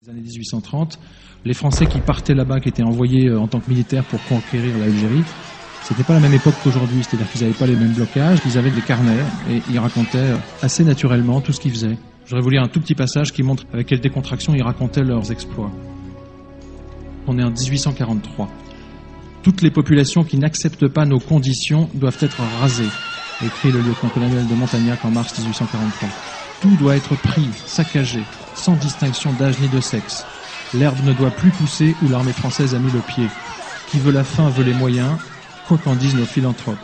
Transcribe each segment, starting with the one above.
Les années 1830, les Français qui partaient là-bas, qui étaient envoyés en tant que militaires pour conquérir l'Algérie, c'était pas la même époque qu'aujourd'hui, c'est-à-dire qu'ils n'avaient pas les mêmes blocages, ils avaient des carnets et ils racontaient assez naturellement tout ce qu'ils faisaient. J'aurais voulu lire un tout petit passage qui montre avec quelle décontraction ils racontaient leurs exploits. On est en 1843. Toutes les populations qui n'acceptent pas nos conditions doivent être rasées, écrit le lieutenant-colonel de Montagnac en mars 1843. Tout doit être pris, saccagé, sans distinction d'âge ni de sexe. L'herbe ne doit plus pousser où l'armée française a mis le pied. Qui veut la fin veut les moyens, quoi qu'en disent nos philanthropes.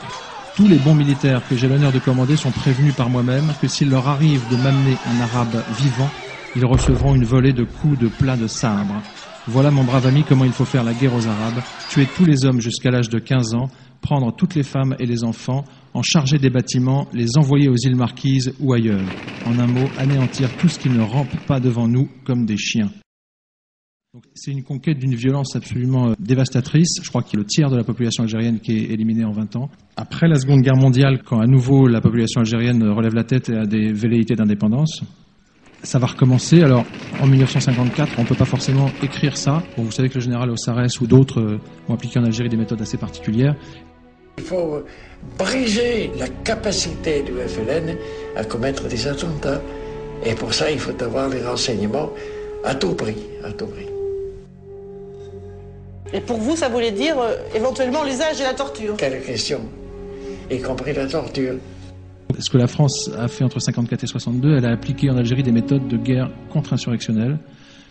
Tous les bons militaires que j'ai l'honneur de commander sont prévenus par moi-même que s'il leur arrive de m'amener un arabe vivant, ils recevront une volée de coups de plat de sabre. Voilà, mon brave ami, comment il faut faire la guerre aux Arabes, tuer tous les hommes jusqu'à l'âge de 15 ans, prendre toutes les femmes et les enfants, en charger des bâtiments, les envoyer aux îles Marquises ou ailleurs. En un mot, anéantir tout ce qui ne rampe pas devant nous comme des chiens. C'est une conquête d'une violence absolument dévastatrice. Je crois qu'il y a le tiers de la population algérienne qui est éliminée en 20 ans. Après la Seconde Guerre mondiale, quand à nouveau la population algérienne relève la tête et a des velléités d'indépendance, ça va recommencer. Alors, en 1954, on ne peut pas forcément écrire ça. Bon, vous savez que le général Ossarès ou d'autres ont appliqué en Algérie des méthodes assez particulières. Il faut briser la capacité du FLN à commettre des attentats. Et pour ça, il faut avoir les renseignements à tout prix, à tout prix. Et pour vous, ça voulait dire éventuellement l'usage de la torture? Quelle question, y compris la torture. Ce que la France a fait entre 1954 et 1962, elle a appliqué en Algérie des méthodes de guerre contre-insurrectionnelle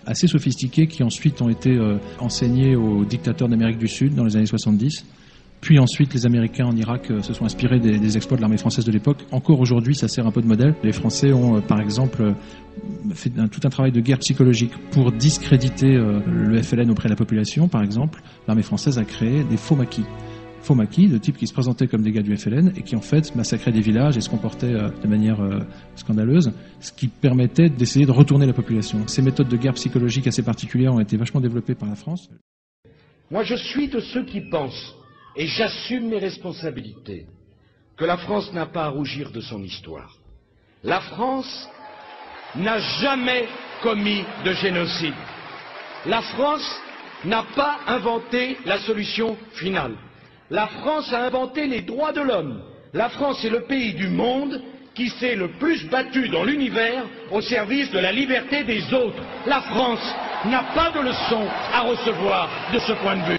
assez sophistiquées qui ensuite ont été enseignées aux dictateurs d'Amérique du Sud dans les années 70. Puis ensuite, les Américains en Irak se sont inspirés des exploits de l'armée française de l'époque. Encore aujourd'hui, ça sert un peu de modèle. Les Français ont, par exemple, fait tout un travail de guerre psychologique pour discréditer le FLN auprès de la population. Par exemple, l'armée française a créé des faux maquis. Faux maquis, de types qui se présentaient comme des gars du FLN et qui en fait massacraient des villages et se comportaient de manière scandaleuse, ce qui permettait d'essayer de retourner la population. Ces méthodes de guerre psychologique assez particulières ont été vachement développées par la France. Moi, je suis de ceux qui pensent, et j'assume mes responsabilités, que la France n'a pas à rougir de son histoire. La France n'a jamais commis de génocide. La France n'a pas inventé la solution finale. La France a inventé les droits de l'homme. La France est le pays du monde qui s'est le plus battu dans l'univers au service de la liberté des autres. La France n'a pas de leçon à recevoir de ce point de vue.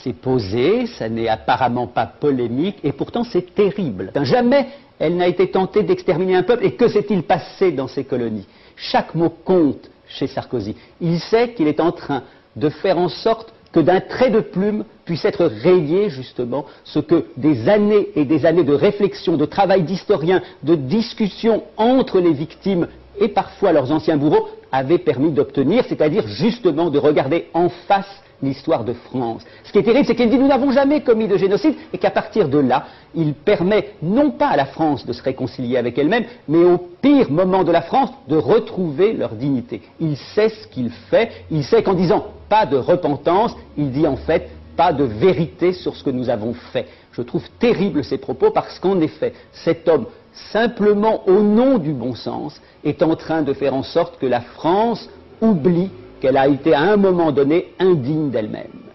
C'est posé, ça n'est apparemment pas polémique, et pourtant c'est terrible. Jamais elle n'a été tentée d'exterminer un peuple, et que s'est-il passé dans ces colonies? Chaque mot compte chez Sarkozy. Il sait qu'il est en train de faire en sorte que d'un trait de plume puisse être rayé justement ce que des années et des années de réflexion, de travail d'historien, de discussion entre les victimes et parfois leurs anciens bourreaux avaient permis d'obtenir, c'est-à-dire justement de regarder en face l'histoire de France. Ce qui est terrible, c'est qu'il dit nous n'avons jamais commis de génocide et qu'à partir de là, il permet non pas à la France de se réconcilier avec elle-même, mais au pire moment de la France de retrouver leur dignité. Il sait ce qu'il fait, il sait qu'en disant pas de repentance, il dit en fait pas de vérité sur ce que nous avons fait. Je trouve terrible ces propos parce qu'en effet, cet homme, simplement au nom du bon sens, est en train de faire en sorte que la France oublie qu'elle a été à un moment donné indigne d'elle-même.